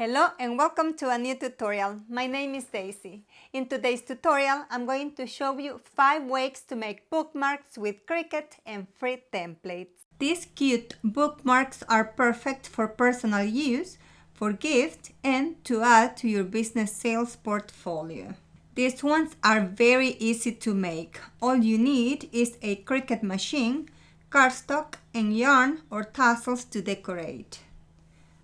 Hello and welcome to a new tutorial. My name is Daisy. In today's tutorial, I'm going to show you 5 ways to make bookmarks with Cricut and free templates. These cute bookmarks are perfect for personal use, for gift, and to add to your business sales portfolio. These ones are very easy to make. All you need is a Cricut machine, cardstock, and yarn or tassels to decorate.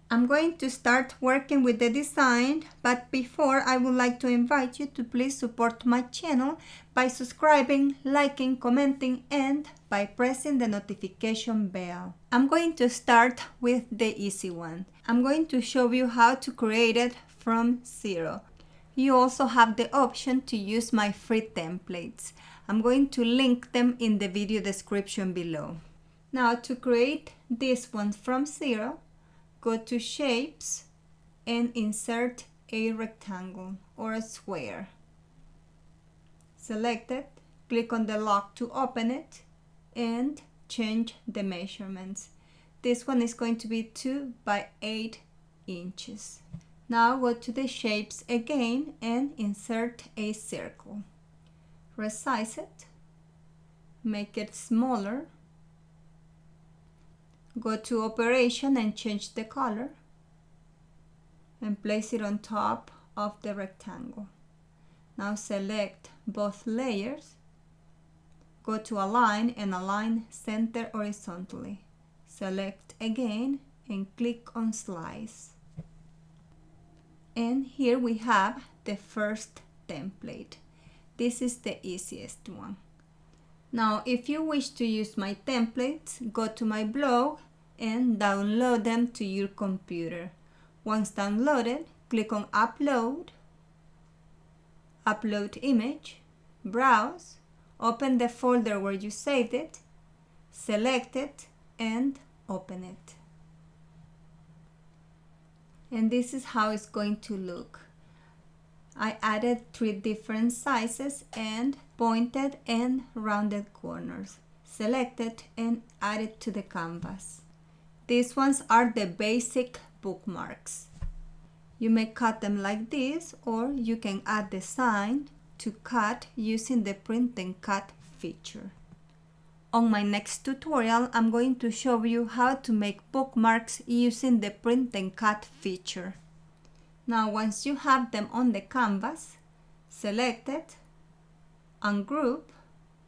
I'm going to start working with the design, but before I would like to invite you to please support my channel by subscribing, liking, commenting, and by pressing the notification bell. I'm going to start with the easy one. I'm going to show you how to create it from zero. You also have the option to use my free templates. I'm going to link them in the video description below. Now to create this one from zero, go to Shapes and insert a rectangle or a square. Select it, click on the lock to open it, and change the measurements. This one is going to be 2 by 8 inches. Now go to the Shapes again and insert a circle. Resize it, make it smaller. Go to Operation and change the color and place it on top of the rectangle. Now select both layers. Go to Align and align center horizontally. Select again and click on Slice. And here we have the first template. This is the easiest one. Now, if you wish to use my templates, go to my blog and download them to your computer. Once downloaded, click on Upload, Upload Image, Browse, open the folder where you saved it, select it, and open it. And this is how it's going to look. I added 3 different sizes and pointed and rounded corners. Select it and add it to the canvas. These ones are the basic bookmarks. You may cut them like this, or you can add the sign to cut using the print and cut feature. On my next tutorial, I'm going to show you how to make bookmarks using the print and cut feature. Now, once you have them on the canvas, select it, ungroup,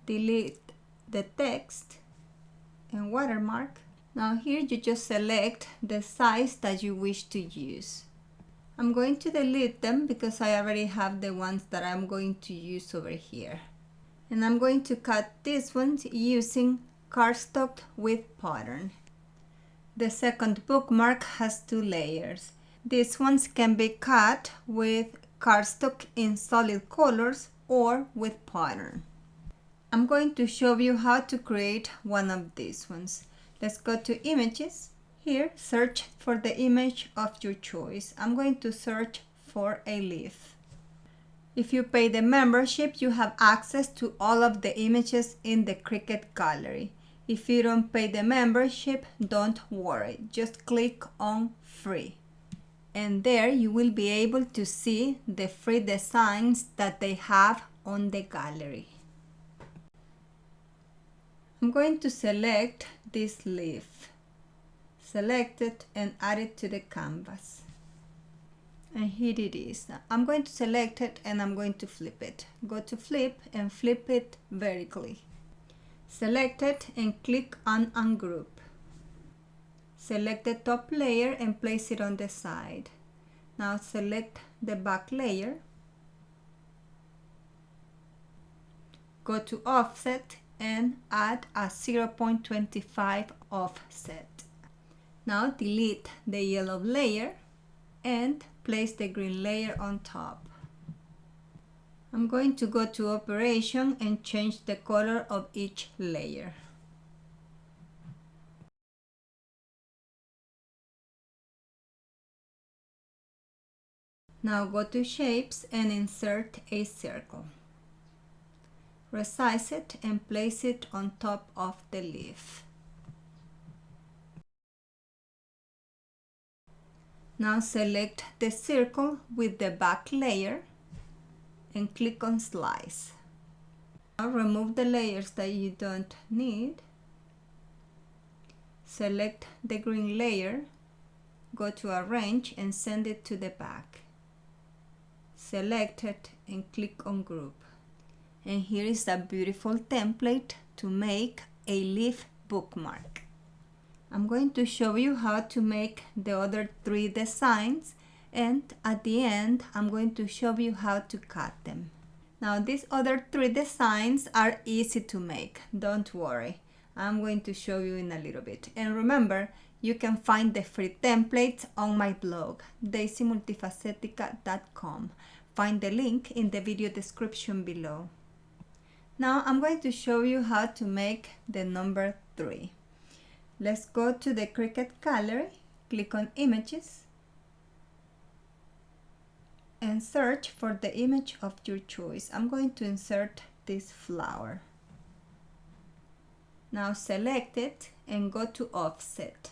delete the text, and watermark. Now here you just select the size that you wish to use. I'm going to delete them because I already have the ones that I'm going to use over here. And I'm going to cut these ones using cardstock with pattern. The second bookmark has 2 layers. These ones can be cut with cardstock in solid colors or with pattern. I'm going to show you how to create one of these ones. Let's go to Images. Here, search for the image of your choice. I'm going to search for a leaf. If you pay the membership, you have access to all of the images in the Cricut gallery. If you don't pay the membership, don't worry. Just click on Free. And there you will be able to see the free designs that they have on the gallery. I'm going to select this leaf. Select it and add it to the canvas. And here it is. Now, I'm going to select it and I'm going to flip it. Go to Flip and flip it vertically. Select it and click on Ungroup. Select the top layer and place it on the side. Now select the back layer. Go to Offset and add a 0.25 offset. Now delete the yellow layer and place the green layer on top. I'm going to go to Operation and change the color of each layer. Now go to Shapes and insert a circle. Resize it and place it on top of the leaf. Now select the circle with the back layer and click on Slice. Now remove the layers that you don't need. Select the green layer, go to Arrange and send it to the back. Select it and click on Group. And here is a beautiful template to make a leaf bookmark. I'm going to show you how to make the other 3 designs, and at the end I'm going to show you how to cut them. Now these other 3 designs are easy to make, don't worry. I'm going to show you in a little bit. And remember, you can find the free templates on my blog, daisymultifacetica.com. Find the link in the video description below. Now I'm going to show you how to make the number 3. Let's go to the Cricut gallery, click on Images, and search for the image of your choice. I'm going to insert this flower. Now select it and go to Offset.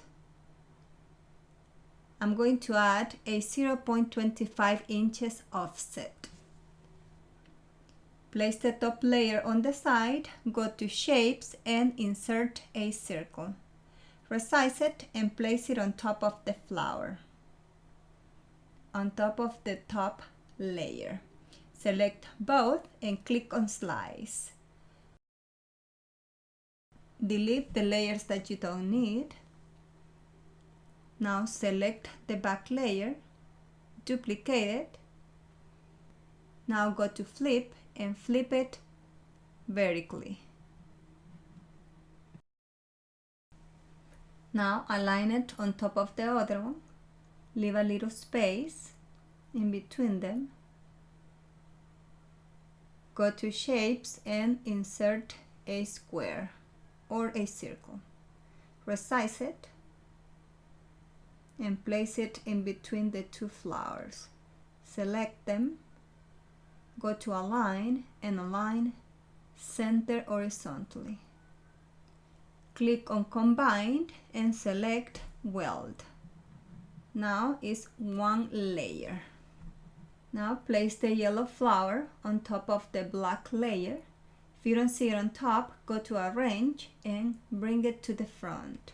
I'm going to add a 0.25 inches offset. Place the top layer on the side, go to Shapes and insert a circle. Resize it and place it on top of the flower, on top of the top layer. Select both and click on Slice. Delete the layers that you don't need. Now select the back layer, duplicate it. Now go to Flip and flip it vertically. Now align it on top of the other one. Leave a little space in between them. Go to Shapes and insert a square or a circle. Resize it and place it in between the 2 flowers. Select them, go to Align and align center horizontally. Click on Combined and select Weld. Now it's 1 layer. Now place the yellow flower on top of the black layer. If you don't see it on top, go to Arrange and bring it to the front.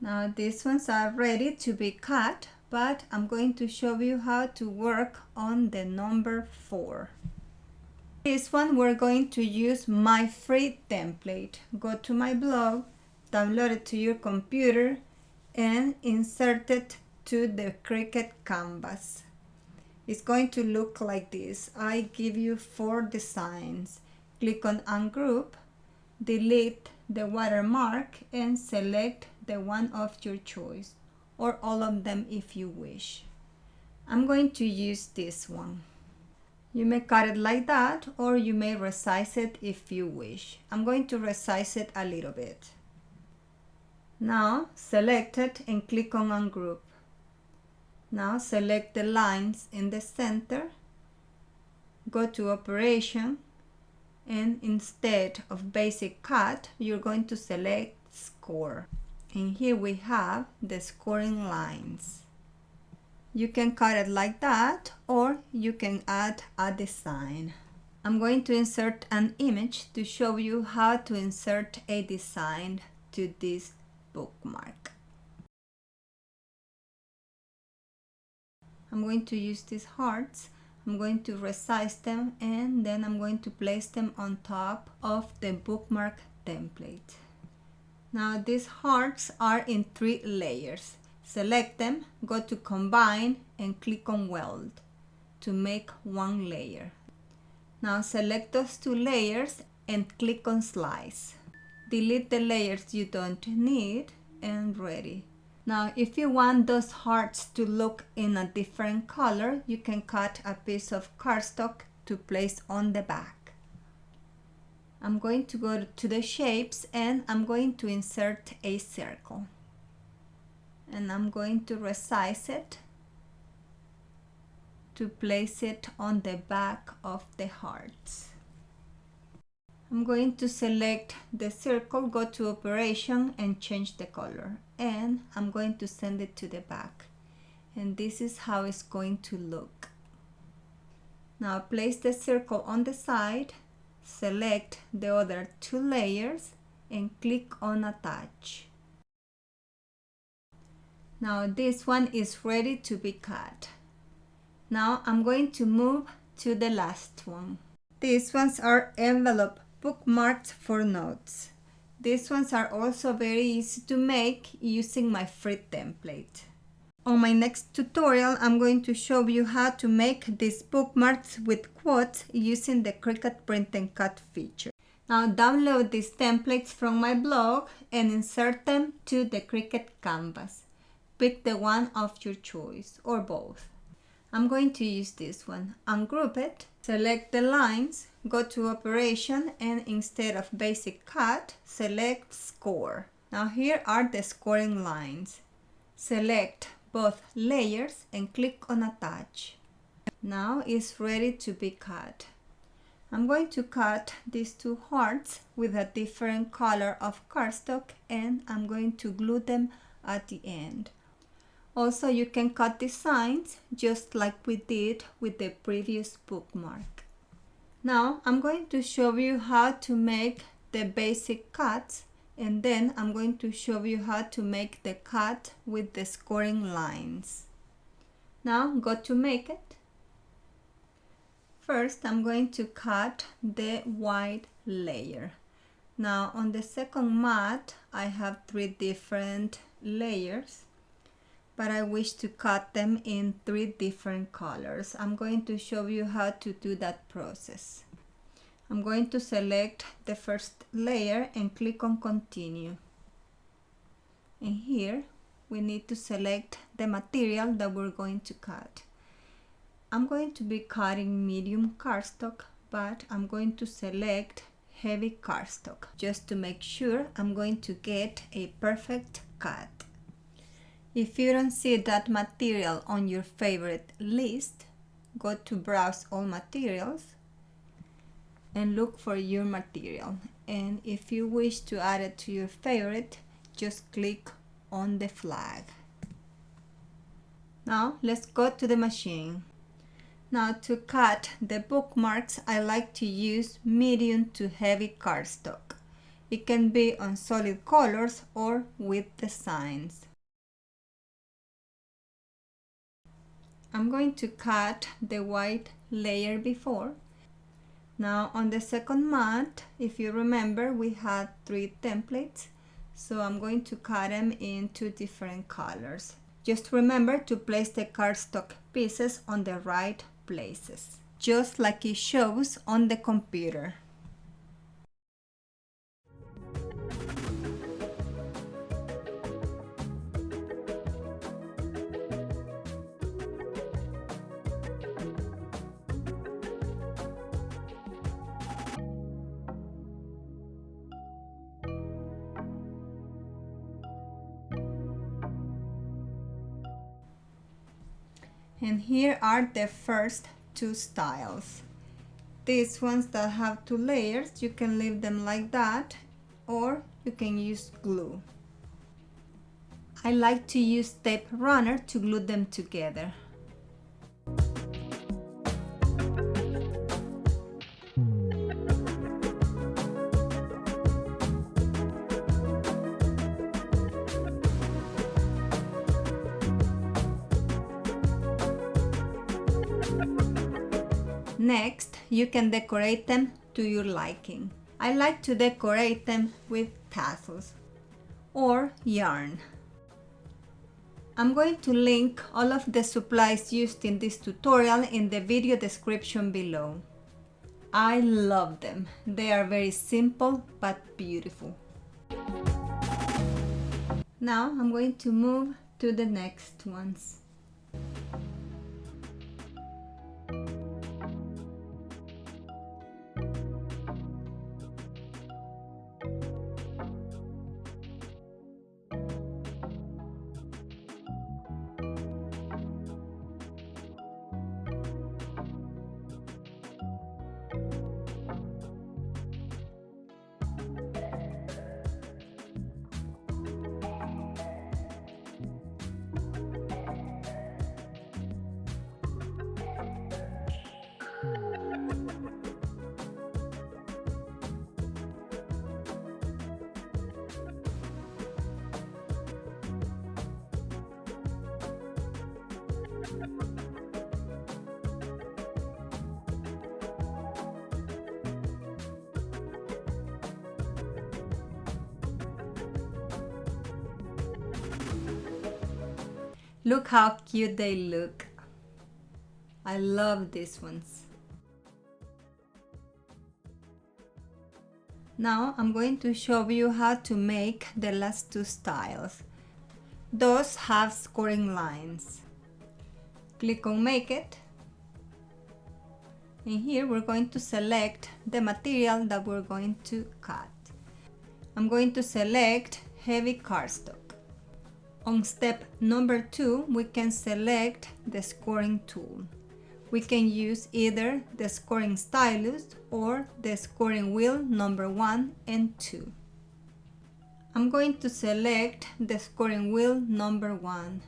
Now these ones are ready to be cut, but I'm going to show you how to work on the number 4. This one we're going to use my free template. Go to my blog, download it to your computer and insert it to the Cricut canvas. It's going to look like this. I give you 4 designs. Click on Ungroup, delete the watermark and select the one of your choice, or all of them if you wish. I'm going to use this one. You may cut it like that, or you may resize it if you wish. I'm going to resize it a little bit. Now select it and click on Ungroup. Now select the lines in the center, go to Operation, and instead of Basic Cut, you're going to select Score. And here we have the scoring lines. You can cut it like that, or you can add a design. I'm going to insert an image to show you how to insert a design to this bookmark. I'm going to use these hearts. I'm going to resize them and then I'm going to place them on top of the bookmark template. Now these hearts are in 3 layers. Select them, go to Combine and click on Weld to make 1 layer. Now select those 2 layers and click on Slice. Delete the layers you don't need and ready. Now if you want those hearts to look in a different color, you can cut a piece of cardstock to place on the back. I'm going to go to the shapes and I'm going to insert a circle. And I'm going to resize it to place it on the back of the hearts. I'm going to select the circle, go to Operation and change the color. And I'm going to send it to the back. and this is how it's going to look. Now place the circle on the side, select the other 2 layers and click on attach. Now this one is ready to be cut. Now I'm going to move to the last one. These ones are envelope bookmarks for notes. These ones are also very easy to make using my free template. On my next tutorial, I'm going to show you how to make these bookmarks with quotes using the Cricut print and cut feature. Now download these templates from my blog and insert them to the Cricut canvas. Pick the one of your choice or both. I'm going to use this one. Ungroup it, select the lines, go to operation, and instead of basic cut, select score. Now here are the scoring lines. Select both layers and click on attach. Now it's ready to be cut. I'm going to cut these 2 hearts with a different color of cardstock, and I'm going to glue them at the end. Also, you can cut designs just like we did with the previous bookmark. Now I'm going to show you how to make the basic cuts, and then I'm going to show you how to make the cut with the scoring lines. Now go to make it. First I'm going to cut the white layer. Now on the second mat I have 3 different layers, but I wish to cut them in 3 different colors. I'm going to show you how to do that process. I'm going to select the first layer and click on continue. And here we need to select the material that we're going to cut. I'm going to be cutting medium cardstock, but I'm going to select heavy cardstock just to make sure I'm going to get a perfect cut. If you don't see that material on your favorite list, go to browse all materials and look for your material, and if you wish to add it to your favorite, just click on the flag. Now let's go to the machine. Now to cut the bookmarks, I like to use medium to heavy cardstock. It can be on solid colors or with designs. I'm going to cut the white layer before. Now on the second mat, if you remember, we had 3 templates, so I'm going to cut them in 2 different colors. Just remember to place the cardstock pieces on the right places, just like it shows on the computer. And here are the first 2 styles. These ones that have 2 layers, you can leave them like that, or you can use glue. I like to use tape runner to glue them together. Next, you can decorate them to your liking. I like to decorate them with tassels or yarn. I'm going to link all of the supplies used in this tutorial in the video description below. I love them. They are very simple but beautiful. Now I'm going to move to the next ones. Look how cute they look. I love these ones. Now I'm going to show you how to make the last two styles. Those have scoring lines. Click on Make It. And here we're going to select the material that we're going to cut. I'm going to select heavy cardstock. On step number 2, we can select the scoring tool. We can use either the scoring stylus or the scoring wheel number 1 and 2. I'm going to select the scoring wheel number 1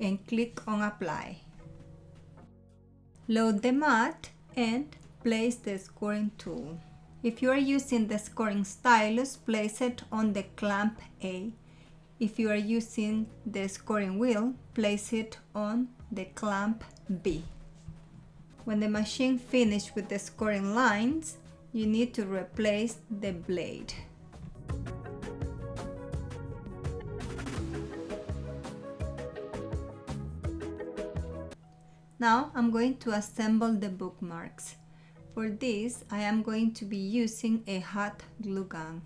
and click on Apply. Load the mat and place the scoring tool. If you are using the scoring stylus, place it on the clamp A. If you are using the scoring wheel, place it on the clamp B. When the machine finishes with the scoring lines, you need to replace the blade. Now I'm going to assemble the bookmarks. For this, I am going to be using a hot glue gun.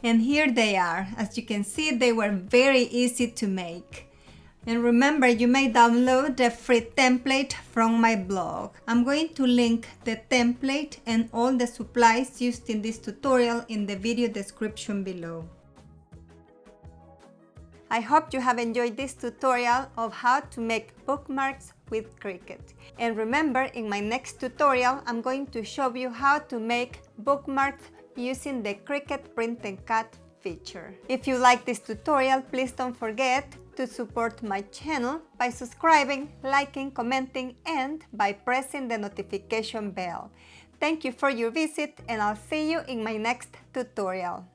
And here they are. As you can see, they were very easy to make. And remember, you may download the free template from my blog. I'm going to link the template and all the supplies used in this tutorial in the video description below. I hope you have enjoyed this tutorial of how to make bookmarks with Cricut. And remember, in my next tutorial, I'm going to show you how to make bookmarks using the Cricut Print and Cut feature. If you like this tutorial, please don't forget to support my channel by subscribing, liking, commenting, and by pressing the notification bell. Thank you for your visit, and I'll see you in my next tutorial.